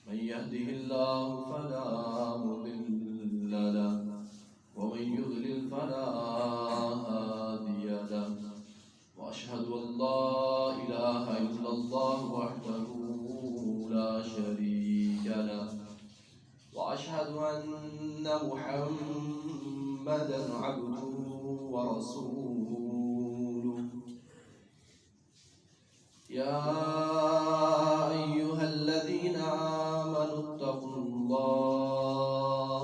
من يهده الله فلا مضل له ومن يضلل فلا هادي له وأشهد أن لا إله إلا الله وحده لا شريك له وأشهد أن محمدا عبده ورسوله يا أيها الذين آمنوا اتقوا الله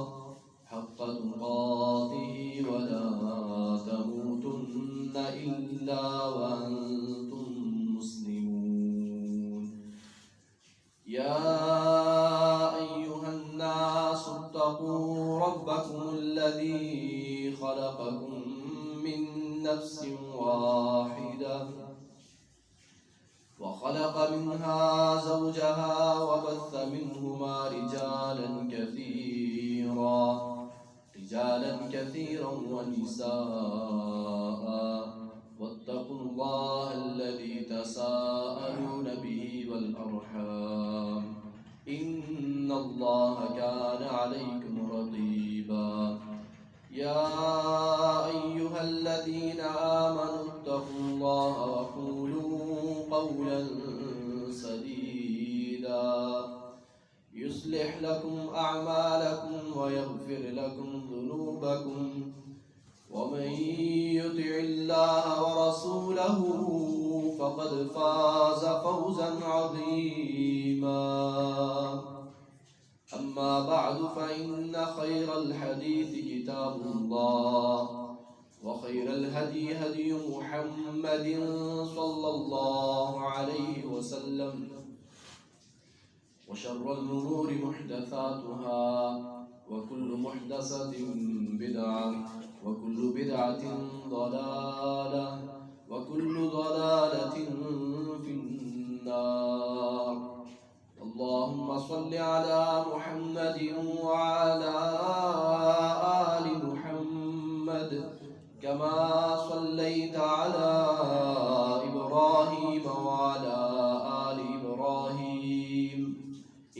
حق تقاته ولا تموتن إلا وأنتم مسلمون يا أيها الناس اتقوا ربكم الذي خلقكم من نفس واحدة وخلق منها زوجها وبث منهما رجالا كثيرا ونساء واتقوا الله الذي تساءلون به والأرحام إن الله كان عليكم رقيبا يا أيها الذين آمنوا اتقوا الله وقولوا قولا سديدا يصلح لكم أعمالكم ويغفر لكم ذنوبكم ومن يطع الله ورسوله فقد فاز فوزا عظيما أما بعد فإن خير الحديث كتاب الله وخير الهدي هدي محمد صلى الله عليه وسلم وشر الأمور محدثاتها وكل محدثة بدعة وكل بدعة ضلالة وكل ضلالة في النار اللهم صل على محمد وعلى آل محمد كما صليت على إبراهيم وعلى آل إبراهيم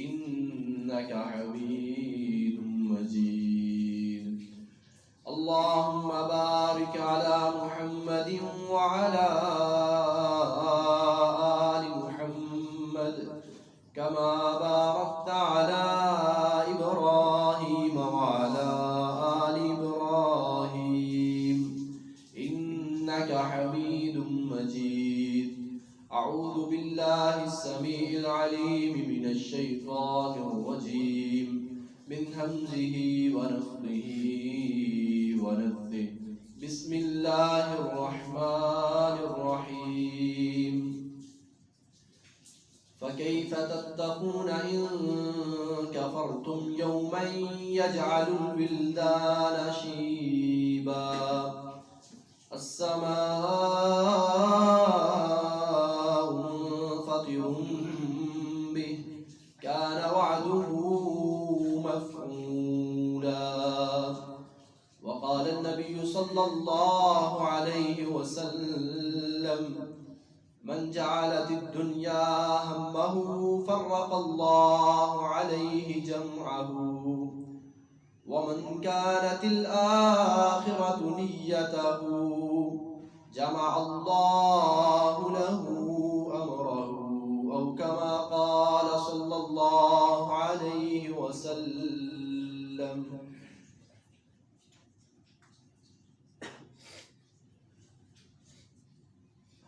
إنك حميد مجيد اللهم بارك على محمد وعلى آل محمد كما باركت على إبراهيم وعلى آل إبراهيم إنك حميد مجيد أعوذ بالله السميع العليم من الشيطان الرجيم من همزه ونفخه ونفثه بسم الله الرحمن الرحيم فكيف تتقون إن كفرتم يوما يجعل الولدان شيبا السماء منفطر به كان وعده مفعولا وقال النبي صلى الله عليه وسلم من جعلت الدنيا همه فرق الله عليه جمعه ومن كانت الآخرة نيته جمع الله له أمره أو كما قال صلى الله عليه وسلم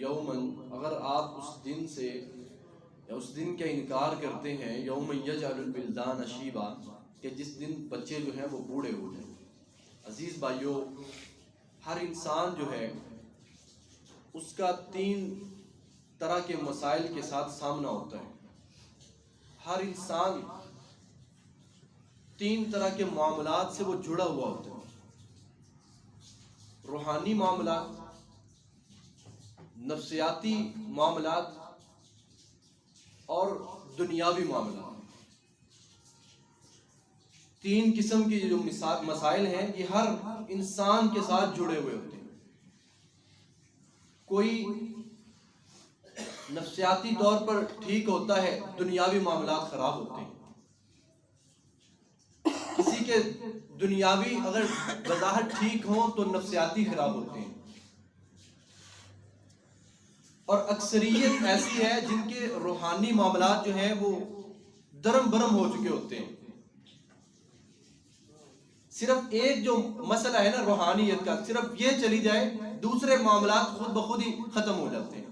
یومن، اگر آپ اس دن سے یا اس دن کا انکار کرتے ہیں، یوم یجعل الولدان شیبا، کہ جس دن بچے جو ہیں وہ بوڑھے ہو جائیں۔ عزیز بھائیو، ہر انسان جو ہے اس کا 3 طرح کے مسائل کے ساتھ سامنا ہوتا ہے۔ ہر انسان 3 طرح کے معاملات سے وہ جڑا ہوا ہوتا ہے: روحانی معاملات، نفسیاتی معاملات اور دنیاوی معاملات۔ 3 قسم کے جو مسائل ہیں یہ ہر انسان کے ساتھ جڑے ہوئے ہوتے ہیں۔ کوئی نفسیاتی طور پر ٹھیک ہوتا ہے، دنیاوی معاملات خراب ہوتے ہیں۔ کسی کے دنیاوی اگر وضاحت ٹھیک ہوں تو نفسیاتی خراب ہوتے ہیں، اور اکثریت ایسی ہے جن کے روحانی معاملات جو ہیں وہ درم برم ہو چکے ہوتے ہیں۔ صرف ایک جو مسئلہ ہے نا روحانیت کا، صرف یہ چلی جائے، دوسرے معاملات خود بخود ہی ختم ہو جاتے ہیں۔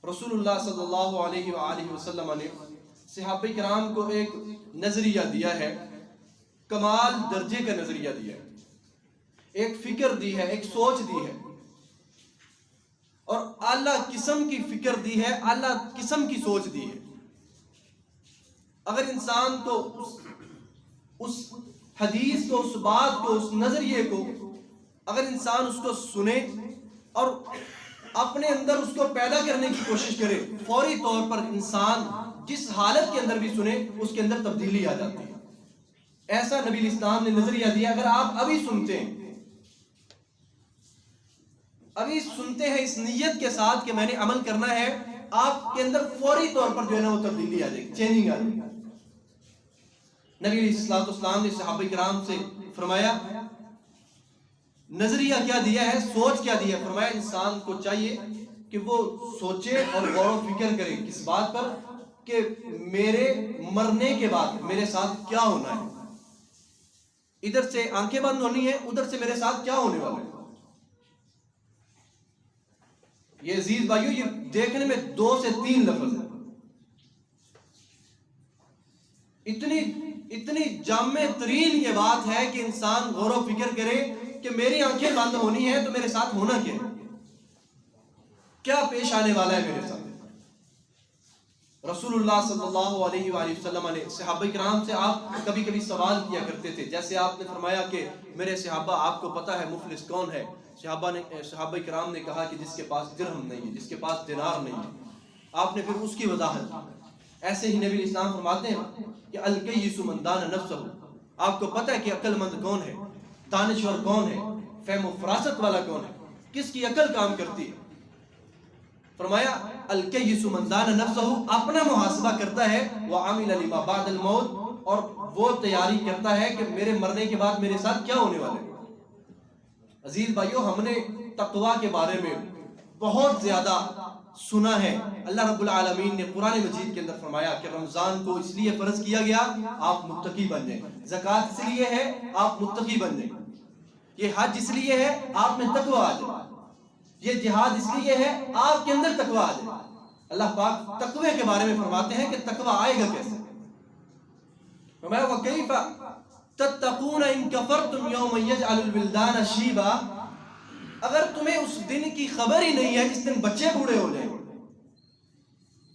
رسول اللہ صلی اللہ علیہ وآلہ وسلم نے صحابہ کرام کو ایک نظریہ دیا ہے، کمال درجے کا نظریہ دیا ہے، ایک فکر دی ہے، ایک سوچ دی ہے، اور اعلیٰ قسم کی فکر دی ہے، اعلیٰ قسم کی سوچ دی ہے۔ اگر انسان کو اس حدیث کو، اس بات کو، اس نظریے کو اگر انسان اس کو سنے اور اپنے اندر اس کو پیدا کرنے کی کوشش کرے، فوری طور پر انسان جس حالت کے اندر بھی سنے اس کے اندر تبدیلی آ جاتی ہے۔ ایسا نبی اسلام نے نظریہ دیا۔ اگر آپ ابھی سنتے ہیں اس نیت کے ساتھ کہ میں نے عمل کرنا ہے، آپ کے اندر فوری طور پر جو ہے نا وہ تبدیلی آ جائے گی، چینجنگ آ جائے گی۔ نبی علیہ الصلوۃ والسلام نے صحابہ کرام سے فرمایا، نظریہ کیا دیا ہے، سوچ کیا دی ہے؟ فرمایا انسان کو چاہیے کہ وہ سوچے اور غور و فکر کرے کس بات پر کہ میرے مرنے کے بعد میرے ساتھ کیا ہونا ہے۔ ادھر سے آنکھیں بند ہونی ہے، ادھر سے میرے ساتھ کیا ہونے والا ہے۔ یہ عزیز بھائیو، یہ دیکھنے میں 2 سے 3 لفظ ہے، اتنی جامع ترین یہ بات ہے کہ انسان غور و فکر کرے کہ میری آنکھیں بند ہونی ہے تو میرے ساتھ ہونا کیا ہے، کیا پیش آنے والا ہے میرے ساتھ۔ رسول اللہ صلی اللہ علیہ وآلہ وسلم نے صحابہ کرام سے آپ کبھی کبھی سوال کیا کرتے تھے، جیسے آپ نے فرمایا کہ میرے صحابہ آپ کو پتا ہے مفلس کون ہے؟ صحابہ کرام نے کہا کہ جس کے پاس درہم نہیں ہے، جس کے پاس دینار نہیں ہے۔ آپ نے پھر اس کی وضاحت۔ ایسے ہی نبی اسلام فرماتے ہیں کہ الکیس من دان نفسہ، آپ کو پتہ ہے کہ عقل مند کون ہے، دانشور کون ہے، فہم و فراست والا کون ہے، کس کی عقل کام کرتی ہے؟ فرمایا الکیس من دان نفسہ، اپنا محاسبہ کرتا ہے، وعمل لما بعد الموت، اور وہ تیاری کرتا ہے کہ میرے مرنے کے بعد میرے ساتھ کیا ہونے والے۔ عزیز بھائیو، ہم نے تقوی کے بارے میں بہت زیادہ سنا ہے۔ اللہ رب العالمین نے قرآن مجید کے اندر فرمایا کہ رمضان کو اس لیے فرض کیا گیا آپ متقی بن جائیں، زکوٰۃ اس لیے ہے آپ متقی بن جائیں، یہ حج اس لیے ہے آپ میں تقوی آ جائے، یہ جہاد اس لیے ہے آپ کے اندر تقوی آ جائے۔ اللہ پاک تقوی کے بارے میں فرماتے ہیں کہ تقوی آئے گا کیسے؟ فرمایا وَكَيْفَ تَتَّقُونَ إِن كَفَرْتُمْ يَوْمَ يَجْعَلُ الْوِلْدَانَ شِيبًا، اگر تمہیں اس دن کی خبر ہی نہیں ہے جس دن بچے بوڑھے ہو جائیں گے،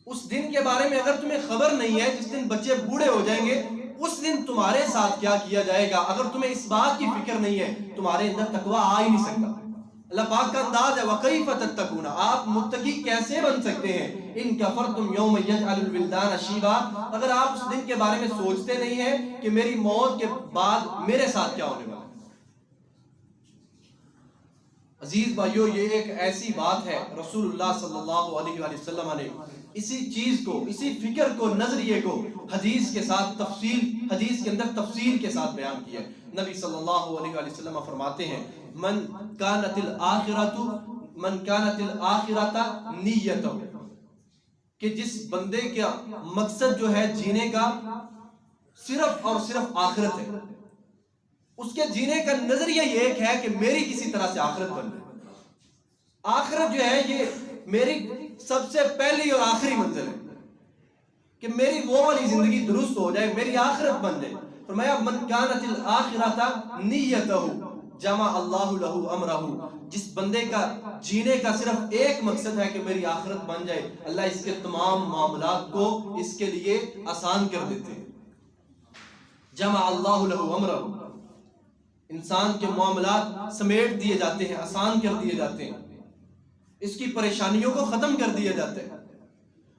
اس دن کے بارے میں اگر تمہیں خبر نہیں ہے جس دن بچے بوڑھے ہو جائیں گے، اس دن تمہارے ساتھ کیا کیا جائے گا، اگر تمہیں اس بات کی فکر نہیں ہے تمہارے اندر تقوی آ ہی نہیں سکتا۔ اللہ پاک کا انداز ہے وَكَيْفَ تَتَّقُونَ، آپ متقی کیسے بن سکتے ہیں؟ ان کفرتم یوم یجعل الولدان شیبا، اگر آپ اس دن کے بارے میں سوچتے نہیں ہیں کہ میری موت کے بعد میرے ساتھ کیا ہونے والا ہے۔ عزیز بھائیو، یہ ایک ایسی بات ہے، رسول اللہ صلی اللہ علیہ وآلہ وسلم نے اسی چیز کو، اسی فکر کو، نظریے کو حدیث کے ساتھ تفصیل، حدیث کے اندر تفصیل کے ساتھ بیان کیا ہے۔ نبی صلی اللہ علیہ وآلہ وسلم فرماتے ہیں من کانت الآخرۃ نیتہ، کہ جس بندے کا مقصد جو ہے جینے کا صرف اور صرف آخرت ہے، اس کے جینے کا نظریہ یہ ایک ہے کہ میری کسی طرح سے آخرت بن جائے۔ آخرت جو ہے یہ میری سب سے پہلی اور آخری منزل ہے کہ میری وہ والی زندگی درست ہو جائے، میری آخرت بن جائے. فرمایا من کانت الاخرۃ نیتہ جمع اللہ لہ امرہ، جس بندے کا جینے کا صرف ایک مقصد ہے کہ میری آخرت بن جائے، اللہ اس کے تمام معاملات کو اس کے لیے آسان کر دیتے ہیں. جمع اللہ لہ امرہ، انسان کے معاملات سمیٹ دیے جاتے ہیں، آسان کر دیے جاتے ہیں، اس کی پریشانیوں کو ختم کر دیا جاتا ہے.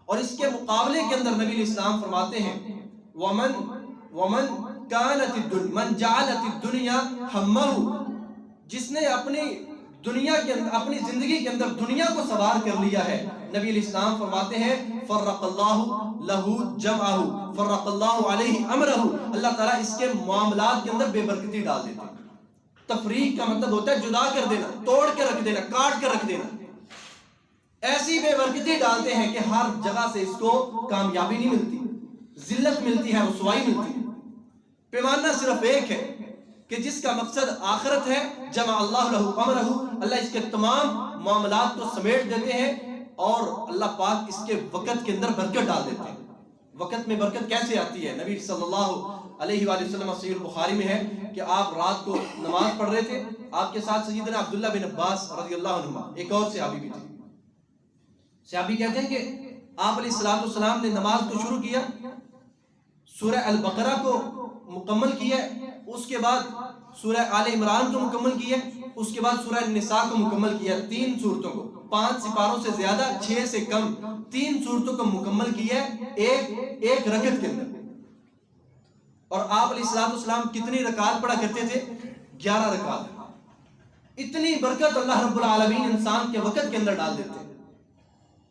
اور اس کے مقابلے کے اندر نبی اسلام فرماتے ہیں ومن کانت الدنیا من جعلت الدنیا ہمہ، جس نے اپنی دنیا کے اندر اپنی زندگی کے اندر دنیا کو سوار کر لیا ہے، نبی اسلام فرماتے ہیں فرق اللہ لہ جمعہ فرق اللہ علیہ امرہ، اللہ تعالیٰ اس کے معاملات کے اندر بے برکتی ڈال دیتے ہیں. تفریق کا مطلب ہوتا ہے جدا کر دینا، توڑ کے رکھ دینا، کاٹ کے رکھ دینا. ایسی بے برکتی ڈالتے ہیں کہ ہر جگہ سے اس کو کامیابی نہیں ملتی، ذلت ملتی ہے، رسوائی ملتی ہے. پیمانہ صرف ایک ہے کہ جس کا مقصد آخرت ہے، جمع اللہ لہ امرہ، اللہ اس کے تمام معاملات کو سمیٹ دیتے ہیں اور اللہ پاک اس کے وقت کے اندر برکت ڈال دیتے ہیں. وقت میں برکت کیسے آتی ہے؟ نبی صلی اللہ علیہ وآلہ وسلم صحیح البخاری میں ہے کہ آپ رات کو نماز پڑھ رہے تھے، آپ کے ساتھ سیدنا عبداللہ بن عباس رضی اللہ عنہما ایک اور صحابی بھی تھے. صحابی کہتے ہیں کہ آپ علیہ السلام نے نماز کو شروع کیا، سورہ البقرہ کو مکمل کیا، اس کے بعد سورہ آل عمران کو مکمل کیا، اس کے بعد سورہ النساء کو مکمل کیا. 3 سورتوں کو 5 سپاروں سے زیادہ، 6 سے کم 3 سورتوں کو مکمل کیا ایک رکعت کے اندر. اور آپ علیہ السلام کتنی رکعات پڑھا کرتے تھے؟ 11 رکعات. اتنی برکت اللہ رب العالمین انسان کے وقت کے اندر ڈال دیتے ہیں.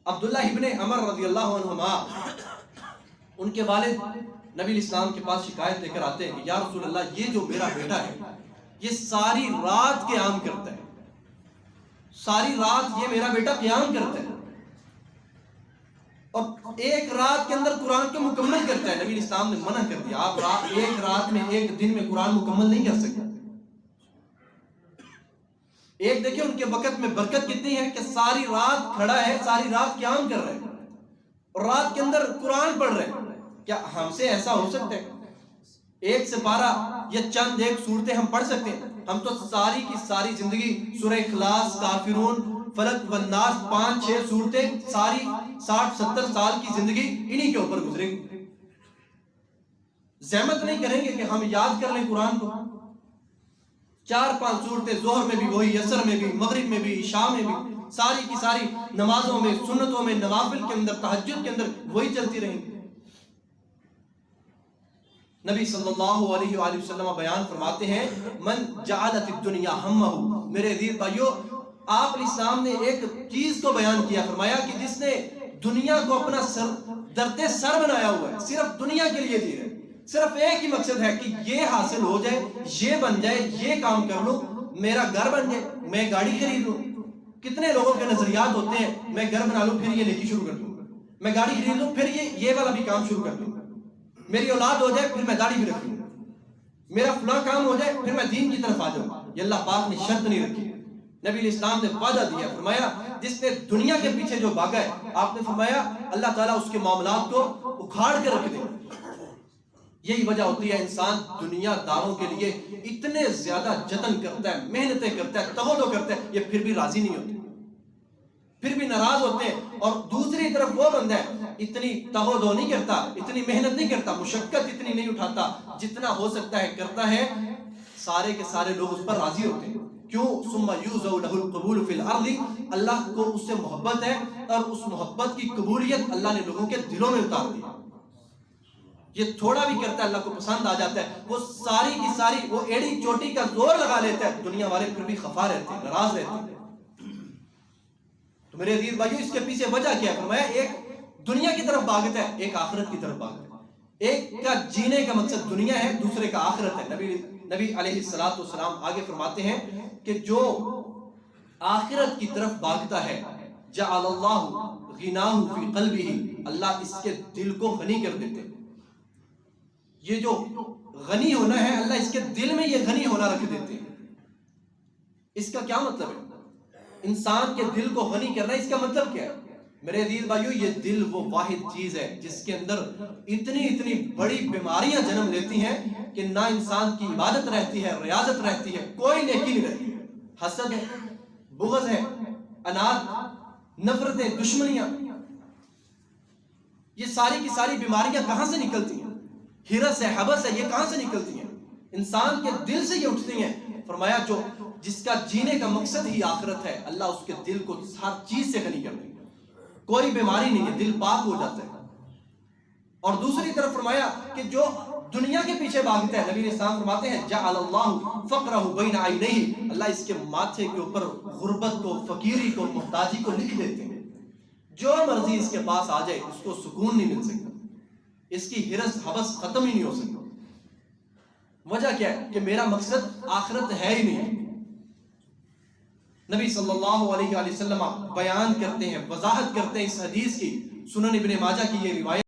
عبداللہ ابن عمر رضی اللہ عنہما، ان کے والد نبی اسلام کے پاس شکایت لے کر آتے ہیں کہ یا رسول اللہ، یہ جو میرا بیٹا ہے یہ ساری رات قیام کرتا ہے، ساری رات یہ میرا بیٹا قیام کرتا ہے اور ایک رات کے اندر قرآن کو مکمل کرتا ہے. نبی اسلام نے منع کر دیا، آپ ایک رات میں ایک دن میں قرآن مکمل نہیں کر سکتے. ایک دیکھیں ان کے وقت میں برکت کتنی ہے کہ ساری رات کھڑا ہے، ساری رات قیام کر رہے ہیں اور رات کے اندر قرآن پڑھ رہے ہیں. کیا ہم سے ایسا ہو سکتا ہے؟ ایک سپارہ یا چند ایک صورتیں ہم پڑھ سکتے ہیں؟ ہم تو ساری کی ساری زندگی سورہ اخلاص، کافرون، فلق والناس 5-6 صورتیں، ساری 60-70 سال کی زندگی انہی کے اوپر گزرے گی. زحمت نہیں کریں گے کہ ہم یاد کر لیں قرآن کو. 4-5 صورتیں ظہر میں بھی وہی، عصر میں بھی، مغرب میں بھی، عشاء میں بھی، ساری کی ساری نمازوں میں، سنتوں میں، نوافل کے اندر، تہجد کے اندر وہی چلتی رہیں گی. نبی صلی اللہ علیہ وآلہ وسلم بیان فرماتے ہیں من جعلت الدنیا ہمہ. میرے عزیز بھائیو، آپ علیہ السلام نے ایک چیز کو بیان کیا، فرمایا کہ جس نے دنیا کو اپنا درد سر بنایا ہوا ہے، صرف دنیا کے لیے جی رہے، صرف ایک ہی مقصد ہے کہ یہ حاصل ہو جائے، یہ بن جائے، یہ کام کر لوں، میرا گھر بن جائے، میں گاڑی خرید لوں. کتنے لوگوں کے نظریات ہوتے ہیں، میں گھر بنا لوں پھر یہ نیکی شروع کر دوں، میں گاڑی خرید لوں پھر یہ والا بھی کام شروع کر دوں، میری اولاد ہو جائے پھر میں داڑھی بھی رکھ لوں، میرا فلاں کام ہو جائے پھر میں دین کی طرف آ جاؤں. یہ اللہ پاک نے شرط نہیں رکھی. نبی علیہ السلام نے وعدہ دیا، فرمایا جس نے دنیا کے پیچھے جو بھاگا ہے، آپ نے فرمایا اللہ تعالیٰ اس کے معاملات کو اکھاڑ کے رکھ دے. یہی وجہ ہوتی ہے انسان دنیا داروں کے لیے اتنے زیادہ جتن کرتا ہے، محنتیں کرتا ہے، تہودو کرتا ہے، یہ پھر بھی راضی نہیں ہوتے، پھر بھی ناراض ہوتے ہیں. اور دوسری طرف وہ بندہ ہے اتنی تہودو نہیں کرتا، اتنی محنت نہیں کرتا، مشقت اتنی نہیں اٹھاتا، جتنا ہو سکتا ہے کرتا ہے، سارے کے سارے لوگ اس پر راضی ہوتے ہیں. کیوں؟ ثم یوزع له القبول فی الارض، اللہ کو اس سے محبت ہے اور اس محبت کی قبولیت اللہ نے لوگوں کے دلوں میں اتار دی. یہ تھوڑا بھی کرتا ہے اللہ کو پسند آ جاتا ہے، وہ ساری کی ساری وہ ایڑی چوٹی کا زور لگا لیتا ہے، دنیا والے پھر بھی خفا رہتے ہیں، ناراض رہتے ہیں. تو میرے عزیز بھائیو، اس کے پیچھے وجہ کیا ہے؟ فرمایا ایک دنیا کی طرف بھاگتا ہے، ایک آخرت کی طرف بھاگتا ہے. ایک کا جینے کا مقصد دنیا ہے، دوسرے کا آخرت ہے. نبی علیہ السلام آگے فرماتے ہیں کہ جو آخرت کی طرف بھاگتا ہے جعل اللہ غناہ فی قلبہ، اللہ اس کے دل کو غنی کر دیتے. یہ جو غنی ہونا ہے، اللہ اس کے دل میں یہ غنی ہونا رکھ دیتے ہیں. اس کا کیا مطلب ہے؟ انسان کے دل کو غنی کرنا، اس کا مطلب کیا ہے؟ میرے عزیز بھائیو، یہ دل وہ واحد چیز ہے جس کے اندر اتنی بڑی بیماریاں جنم لیتی ہیں کہ نہ انسان کی عبادت رہتی ہے، ریاضت رہتی ہے، کوئی نیکی نہیں رہتی۔ حسد ہے، بغض ہے، اناد، نفرتیں، دشمنیاں، یہ ساری کی ساری بیماریاں کہاں سے نکلتی ہیں؟ ہرس ہے، حبس ہے، یہ کہاں سے نکلتی ہیں؟ انسان کے دل سے یہ اٹھتی ہیں۔ فرمایا جو جس کا جینے کا مقصد ہی آخرت ہے، اللہ اس کے دل کو ہر چیز سے غنی کر دے گا، کوئی بیماری نہیں ہے، دل پاک ہو جاتا ہے۔ اور دوسری طرف فرمایا کہ جو دنیا کے پیچھے بھاگتا ہے، نبی علیہ السلام فرماتے ہیں جعل اللہ فقرہ بین عینیہ، اللہ اس کے ماتھے کے اوپر غربت کو، فقیری کو، محتاجی کو لکھ دیتے ہیں۔ جو مرضی اس کے پاس آ جائے اس کو سکون نہیں مل سکتا، اس کی ہرس حبس ختم ہی نہیں ہو سکتا۔ وجہ کیا ہے؟ کہ میرا مقصد آخرت ہے ہی نہیں۔ نبی صلی اللہ علیہ وسلم بیان کرتے ہیں، وضاحت کرتے ہیں اس حدیث کی، سنن ابن ماجہ کی یہ روایت